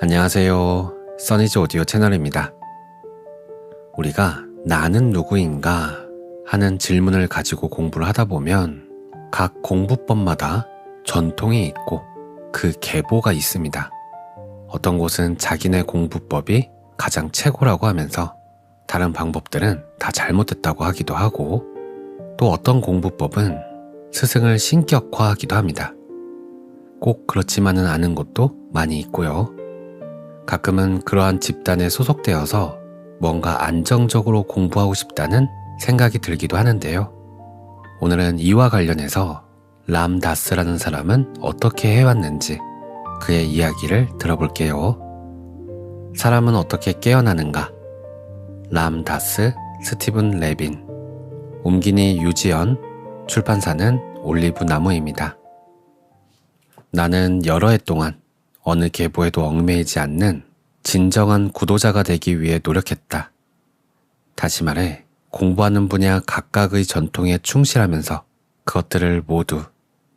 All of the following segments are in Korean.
안녕하세요. 써니즈 오디오 채널입니다. 우리가 나는 누구인가 하는 질문을 가지고 공부를 하다 보면 각 공부법마다 전통이 있고 그 계보가 있습니다. 어떤 곳은 자기네 공부법이 가장 최고라고 하면서 다른 방법들은 다 잘못됐다고 하기도 하고, 또 어떤 공부법은 스승을 신격화하기도 합니다. 꼭 그렇지만은 않은 곳도 많이 있고요. 가끔은 그러한 집단에 소속되어서 뭔가 안정적으로 공부하고 싶다는 생각이 들기도 하는데요. 오늘은 이와 관련해서 람다스라는 사람은 어떻게 해왔는지 그의 이야기를 들어볼게요. 사람은 어떻게 깨어나는가? 람다스 스티븐 레빈, 옴기니 유지연, 출판사는 올리브 나무입니다. 나는 여러 해 동안 어느 계보에도 얽매이지 않는 진정한 구도자가 되기 위해 노력했다. 다시 말해, 공부하는 분야 각각의 전통에 충실하면서 그것들을 모두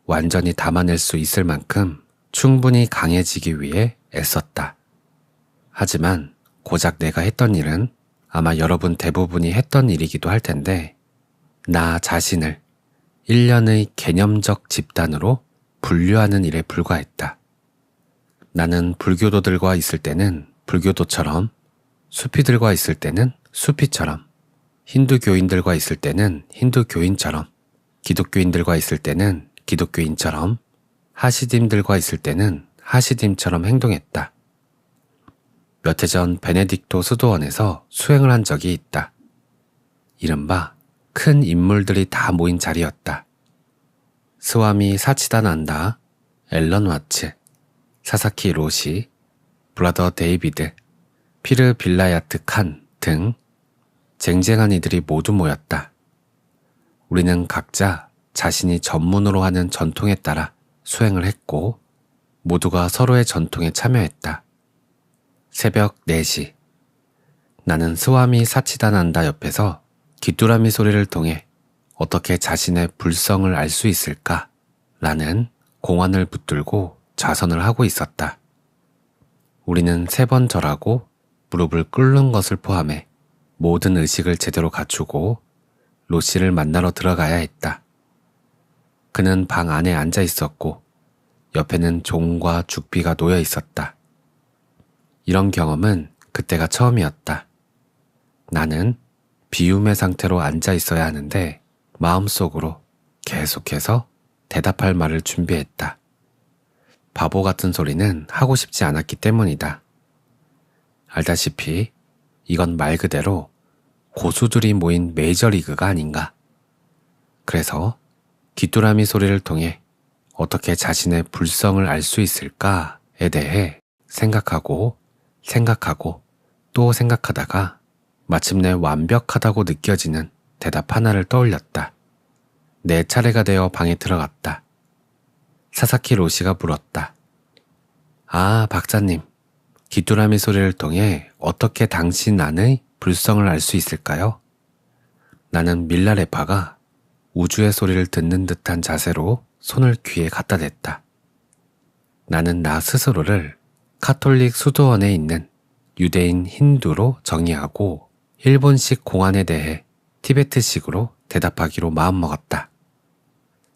완전히 담아낼 수 있을 만큼 충분히 강해지기 위해 애썼다. 하지만 고작 내가 했던 일은 아마 여러분 대부분이 했던 일이기도 할 텐데, 나 자신을 일련의 개념적 집단으로 분류하는 일에 불과했다. 나는 불교도들과 있을 때는 불교도처럼, 수피들과 있을 때는 수피처럼, 힌두교인들과 있을 때는 힌두교인처럼, 기독교인들과 있을 때는 기독교인처럼, 하시딤들과 있을 때는 하시딤처럼 행동했다. 몇 해 전 베네딕토 수도원에서 수행을 한 적이 있다. 이른바 큰 인물들이 다 모인 자리였다. 스와미 사치다난다, 앨런 와츠, 사사키 로시, 브라더 데이비드, 피르 빌라야트 칸 등 쟁쟁한 이들이 모두 모였다. 우리는 각자 자신이 전문으로 하는 전통에 따라 수행을 했고, 모두가 서로의 전통에 참여했다. 새벽 4시, 나는 스와미 사치다난다 옆에서 귀뚜라미 소리를 통해 어떻게 자신의 불성을 알 수 있을까? 라는 공안을 붙들고 좌선을 하고 있었다. 우리는 3번 절하고 무릎을 꿇는 것을 포함해 모든 의식을 제대로 갖추고 로시를 만나러 들어가야 했다. 그는 방 안에 앉아 있었고 옆에는 종과 죽비가 놓여 있었다. 이런 경험은 그때가 처음이었다. 나는 비움의 상태로 앉아 있어야 하는데 마음속으로 계속해서 대답할 말을 준비했다. 바보 같은 소리는 하고 싶지 않았기 때문이다. 알다시피 이건 말 그대로 고수들이 모인 메이저리그가 아닌가. 그래서 귀뚜라미 소리를 통해 어떻게 자신의 불성을 알 수 있을까에 대해 생각하고 또 생각하다가 마침내 완벽하다고 느껴지는 대답 하나를 떠올렸다. 내 차례가 되어 방에 들어갔다. 사사키 로시가 물었다. 아, 박사님, 귀뚜라미 소리를 통해 어떻게 당신 안의 불성을 알 수 있을까요? 나는 밀라레파가 우주의 소리를 듣는 듯한 자세로 손을 귀에 갖다 댔다. 나는 나 스스로를 카톨릭 수도원에 있는 유대인 힌두로 정의하고 일본식 공안에 대해 티베트식으로 대답하기로 마음먹었다.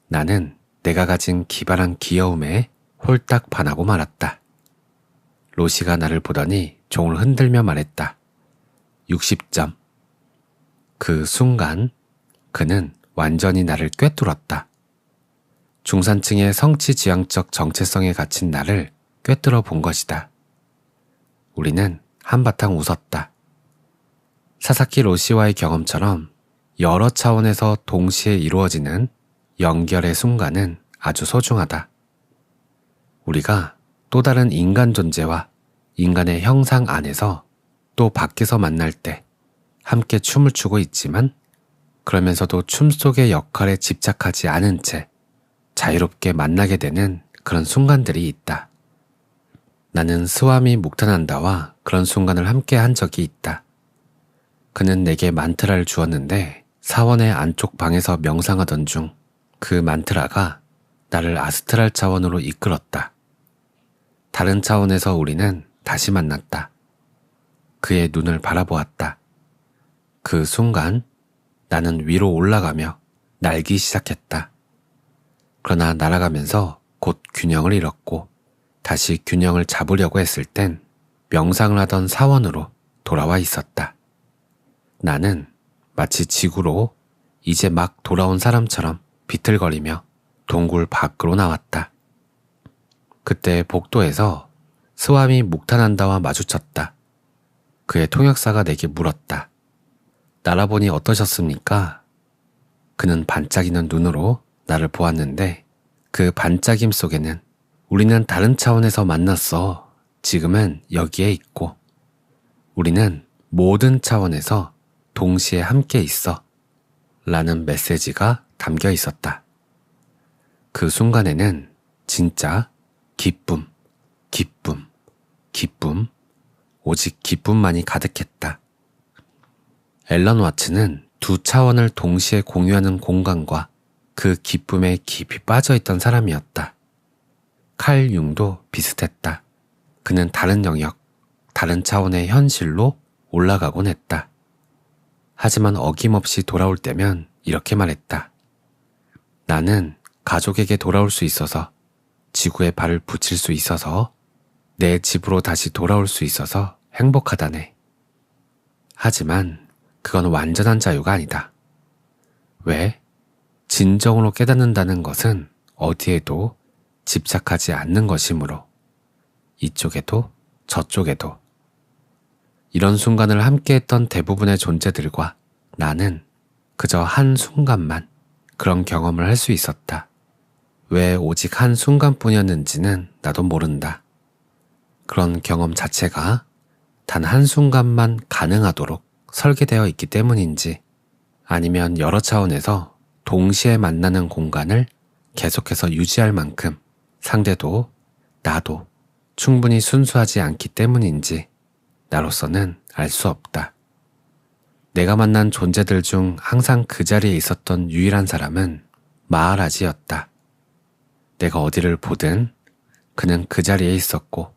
나는 내가 가진 기발한 귀여움에 홀딱 반하고 말았다. 로시가 나를 보더니 종을 흔들며 말했다. 60점. 그 순간 그는 완전히 나를 꿰뚫었다. 중산층의 성취지향적 정체성에 갇힌 나를 꿰뚫어 본 것이다. 우리는 한바탕 웃었다. 사사키 로시와의 경험처럼 여러 차원에서 동시에 이루어지는 연결의 순간은 아주 소중하다. 우리가 또 다른 인간 존재와 인간의 형상 안에서 또 밖에서 만날 때 함께 춤을 추고 있지만, 그러면서도 춤 속의 역할에 집착하지 않은 채 자유롭게 만나게 되는 그런 순간들이 있다. 나는 스와미 묵타난다와 그런 순간을 함께 한 적이 있다. 그는 내게 만트라를 주었는데 사원의 안쪽 방에서 명상하던 중 그 만트라가 나를 아스트랄 차원으로 이끌었다. 다른 차원에서 우리는 다시 만났다. 그의 눈을 바라보았다. 그 순간 나는 위로 올라가며 날기 시작했다. 그러나 날아가면서 곧 균형을 잃었고 다시 균형을 잡으려고 했을 땐 명상을 하던 사원으로 돌아와 있었다. 나는 마치 지구로 이제 막 돌아온 사람처럼 비틀거리며 동굴 밖으로 나왔다. 그때 복도에서 스와미 묵타난다와 마주쳤다. 그의 통역사가 내게 물었다. 날아보니 어떠셨습니까? 그는 반짝이는 눈으로 나를 보았는데 그 반짝임 속에는 우리는 다른 차원에서 만났어. 지금은 여기에 있고 우리는 모든 차원에서 동시에 함께 있어. 라는 메시지가 담겨 있었다. 그 순간에는 진짜 기쁨, 기쁨, 기쁨, 오직 기쁨만이 가득했다. 앨런 와츠는 두 차원을 동시에 공유하는 공간과 그 기쁨에 깊이 빠져있던 사람이었다. 칼 융도 비슷했다. 그는 다른 영역, 다른 차원의 현실로 올라가곤 했다. 하지만 어김없이 돌아올 때면 이렇게 말했다. 나는 가족에게 돌아올 수 있어서, 지구에 발을 붙일 수 있어서, 내 집으로 다시 돌아올 수 있어서 행복하다네. 하지만 그건 완전한 자유가 아니다. 왜? 진정으로 깨닫는다는 것은 어디에도 집착하지 않는 것이므로 이쪽에도 저쪽에도 이런 순간을 함께했던 대부분의 존재들과 나는 그저 한 순간만 그런 경험을 할 수 있었다. 왜 오직 한 순간뿐이었는지는 나도 모른다. 그런 경험 자체가 단 한순간만 가능하도록 설계되어 있기 때문인지 아니면 여러 차원에서 동시에 만나는 공간을 계속해서 유지할 만큼 상대도 나도 충분히 순수하지 않기 때문인지 나로서는 알 수 없다. 내가 만난 존재들 중 항상 그 자리에 있었던 유일한 사람은 마하라지였다. 내가 어디를 보든 그는 그 자리에 있었고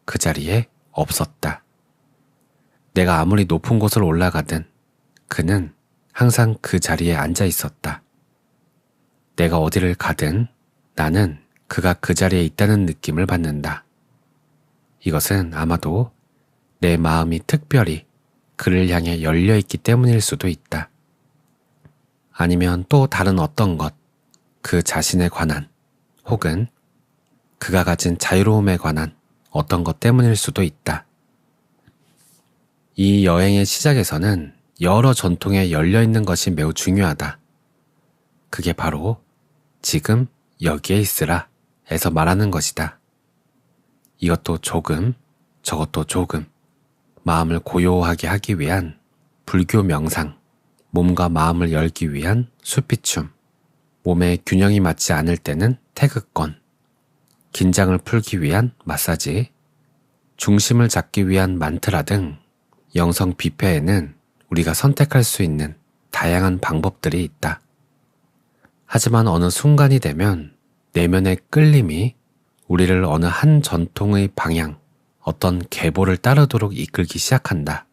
그 자리에 없었다. 내가 아무리 높은 곳을 올라가든 그는 항상 그 자리에 앉아 있었다. 내가 어디를 가든 나는 그가 그 자리에 있다는 느낌을 받는다. 이것은 아마도 내 마음이 특별히 그를 향해 열려있기 때문일 수도 있다. 아니면 또 다른 어떤 것, 그 자신에 관한 혹은 그가 가진 자유로움에 관한 어떤 것 때문일 수도 있다. 이 여행의 시작에서는 여러 전통에 열려있는 것이 매우 중요하다. 그게 바로 지금 여기에 있으라 에서 말하는 것이다. 이것도 조금, 저것도 조금 마음을 고요하게 하기 위한 불교 명상, 몸과 마음을 열기 위한 수피춤, 몸의 균형이 맞지 않을 때는 태극권, 긴장을 풀기 위한 마사지, 중심을 잡기 위한 만트라 등 영성 뷔페에는 우리가 선택할 수 있는 다양한 방법들이 있다. 하지만 어느 순간이 되면 내면의 끌림이 우리를 어느 한 전통의 방향, 어떤 계보를 따르도록 이끌기 시작한다.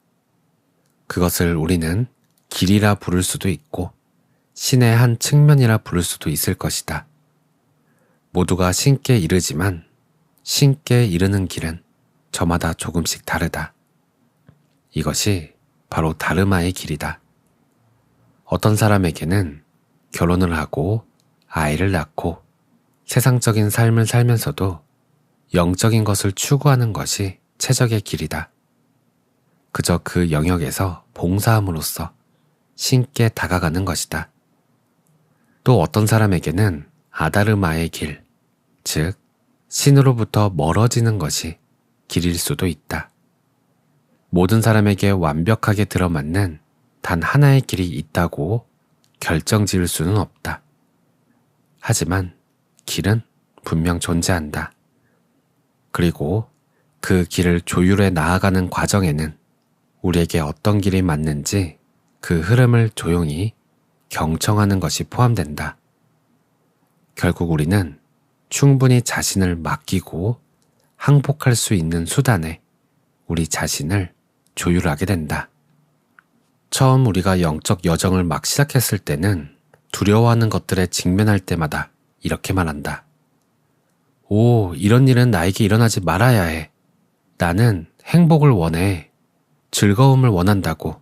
그것을 우리는 길이라 부를 수도 있고 신의 한 측면이라 부를 수도 있을 것이다. 모두가 신께 이르지만 신께 이르는 길은 저마다 조금씩 다르다. 이것이 바로 다르마의 길이다. 어떤 사람에게는 결혼을 하고 아이를 낳고 세상적인 삶을 살면서도 영적인 것을 추구하는 것이 최적의 길이다. 그저 그 영역에서 봉사함으로써 신께 다가가는 것이다. 또 어떤 사람에게는 아다르마의 길, 즉 신으로부터 멀어지는 것이 길일 수도 있다. 모든 사람에게 완벽하게 들어맞는 단 하나의 길이 있다고 결정 지을 수는 없다. 하지만 길은 분명 존재한다. 그리고 그 길을 조율해 나아가는 과정에는 우리에게 어떤 길이 맞는지 그 흐름을 조용히 경청하는 것이 포함된다. 결국 우리는 충분히 자신을 맡기고 항복할 수 있는 수단에 우리 자신을 조율하게 된다. 처음 우리가 영적 여정을 막 시작했을 때는 두려워하는 것들에 직면할 때마다 이렇게 말한다. 오, 이런 일은 나에게 일어나지 말아야 해. 나는 행복을 원해. 즐거움을 원한다고.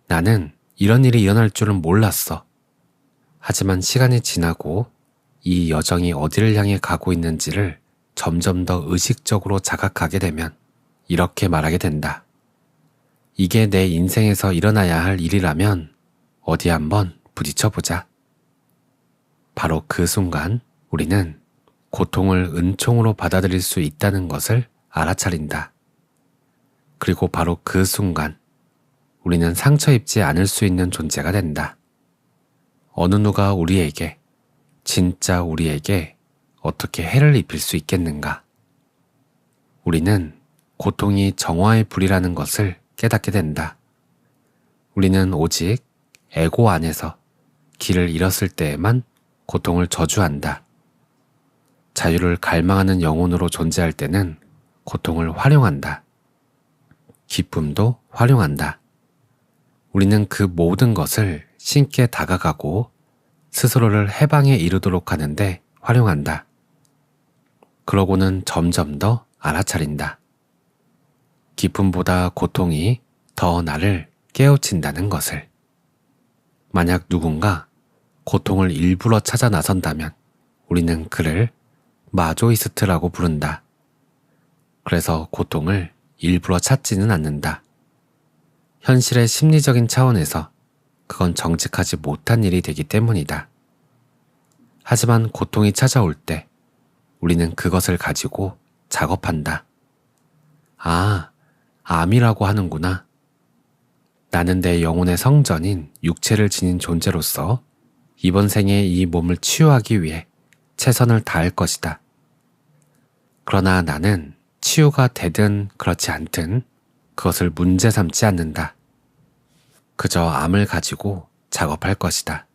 나는 이런 일이 일어날 줄은 몰랐어. 하지만 시간이 지나고 이 여정이 어디를 향해 가고 있는지를 점점 더 의식적으로 자각하게 되면 이렇게 말하게 된다. 이게 내 인생에서 일어나야 할 일이라면 어디 한번 부딪혀보자. 바로 그 순간 우리는 고통을 은총으로 받아들일 수 있다는 것을 알아차린다. 그리고 바로 그 순간 우리는 상처 입지 않을 수 있는 존재가 된다. 어느 누가 우리에게, 진짜 우리에게 어떻게 해를 입힐 수 있겠는가? 우리는 고통이 정화의 불이라는 것을 깨닫게 된다. 우리는 오직 에고 안에서 길을 잃었을 때에만 고통을 저주한다. 자유를 갈망하는 영혼으로 존재할 때는 고통을 활용한다. 기쁨도 활용한다. 우리는 그 모든 것을 신께 다가가고 스스로를 해방에 이르도록 하는데 활용한다. 그러고는 점점 더 알아차린다. 기쁨보다 고통이 더 나를 깨우친다는 것을. 만약 누군가 고통을 일부러 찾아 나선다면 우리는 그를 마조이스트라고 부른다. 그래서 고통을 일부러 찾지는 않는다. 현실의 심리적인 차원에서 그건 정직하지 못한 일이 되기 때문이다. 하지만 고통이 찾아올 때 우리는 그것을 가지고 작업한다. 아, 암이라고 하는구나. 나는 내 영혼의 성전인 육체를 지닌 존재로서 이번 생에 이 몸을 치유하기 위해 최선을 다할 것이다. 그러나 나는 치유가 되든 그렇지 않든 그것을 문제 삼지 않는다. 그저 암을 가지고 작업할 것이다.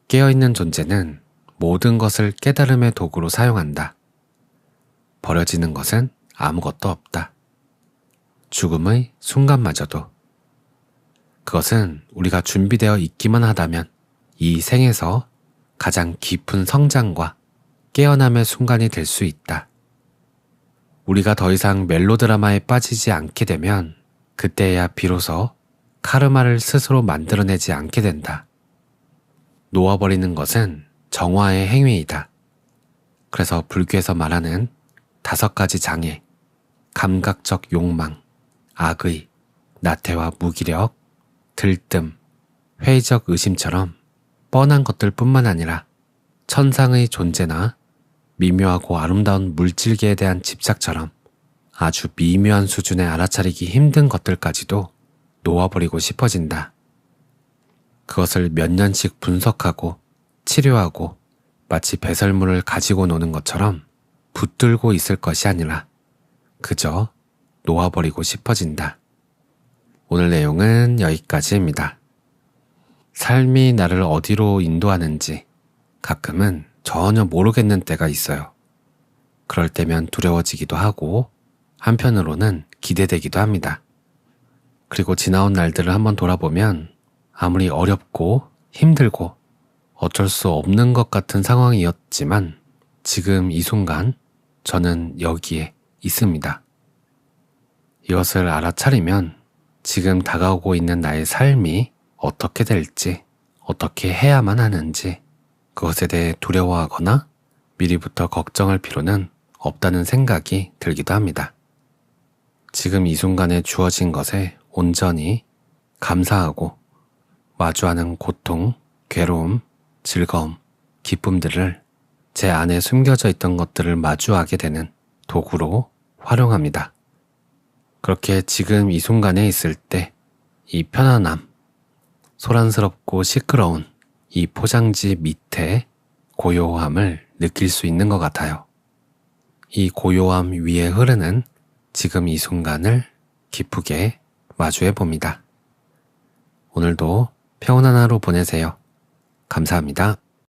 깨어있는 존재는 모든 것을 깨달음의 도구로 사용한다. 버려지는 것은 아무것도 없다. 죽음의 순간마저도. 그것은 우리가 준비되어 있기만 하다면 이 생에서 가장 깊은 성장과 깨어남의 순간이 될 수 있다. 우리가 더 이상 멜로드라마에 빠지지 않게 되면 그때야 비로소 카르마를 스스로 만들어내지 않게 된다. 놓아버리는 것은 정화의 행위이다. 그래서 불교에서 말하는 5가지 장애, 감각적 욕망, 악의, 나태와 무기력, 들뜸, 회의적 의심처럼 뻔한 것들 뿐만 아니라 천상의 존재나 미묘하고 아름다운 물질계에 대한 집착처럼 아주 미묘한 수준의 알아차리기 힘든 것들까지도 놓아버리고 싶어진다. 그것을 몇 년씩 분석하고 치료하고 마치 배설물을 가지고 노는 것처럼 붙들고 있을 것이 아니라 그저 놓아버리고 싶어진다. 오늘 내용은 여기까지입니다. 삶이 나를 어디로 인도하는지 가끔은 전혀 모르겠는 때가 있어요. 그럴 때면 두려워지기도 하고 한편으로는 기대되기도 합니다. 그리고 지나온 날들을 한번 돌아보면 아무리 어렵고 힘들고 어쩔 수 없는 것 같은 상황이었지만 지금 이 순간 저는 여기에 있습니다. 이것을 알아차리면 지금 다가오고 있는 나의 삶이 어떻게 될지, 어떻게 해야만 하는지 그것에 대해 두려워하거나 미리부터 걱정할 필요는 없다는 생각이 들기도 합니다. 지금 이 순간에 주어진 것에 온전히 감사하고 마주하는 고통, 괴로움, 즐거움, 기쁨들을 제 안에 숨겨져 있던 것들을 마주하게 되는 도구로 활용합니다. 그렇게 지금 이 순간에 있을 때 이 편안함, 소란스럽고 시끄러운 이 포장지 밑에 고요함을 느낄 수 있는 것 같아요. 이 고요함 위에 흐르는 지금 이 순간을 기쁘게 마주해 봅니다. 오늘도 평온한 하루 보내세요. 감사합니다.